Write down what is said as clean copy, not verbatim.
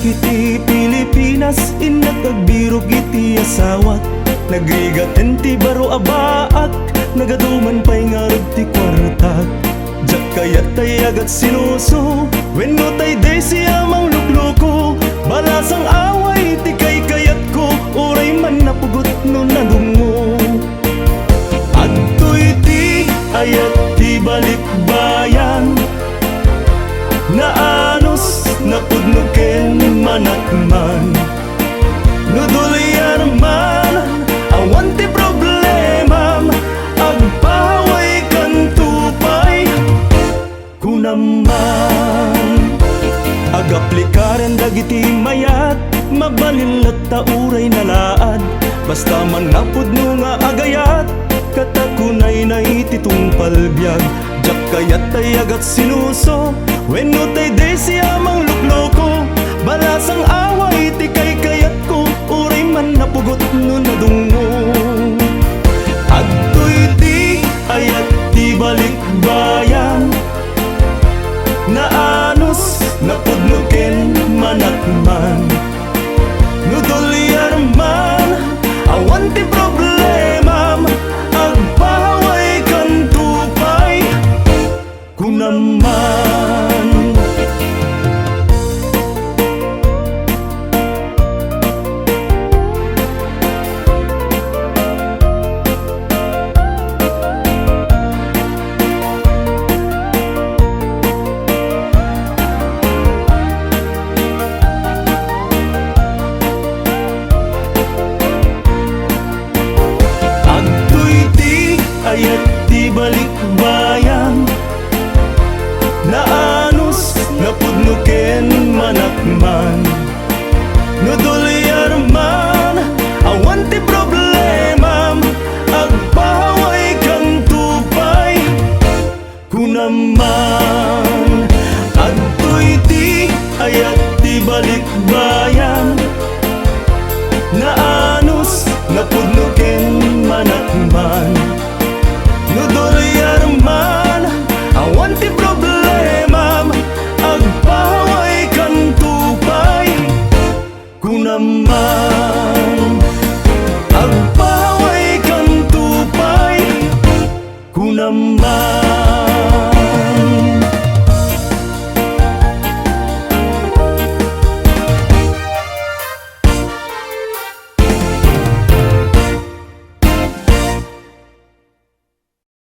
iti Pilipinas, inatagbiro iti asawat. Nagrigaten ti baro abaak, nagaduman pa'y ngarag ti kwartak. Jak kayat tay agat sinuso, wenno tay day siya mang lukluko. Balasang away ti kay kayat ko, uray man napugot no nadungo. Adtoy ti ayat ti balikbayan, naanos napudnuken manakman. Nudulyan man awan ti problema, agpaway kan tupay kunaman. Agaplikaren dagiti mayat, mabalin ta uray nalaad. Basta man napudno nga agayat, katakunay na ititong palbyag. Jak kayat tay agat sinuso, wenno tay day siya mang lukloko. Balasang away ti kay kayat ko, uray man napugot no nadungo. Adtoy ti ayat ti balikbayan, naanos napudnuken manakman. Nudulyan man awan ti problema, agpaway kan tupay kunaman. Ayat di balikbayan, naanos napudnuken manakman. Nudulyan man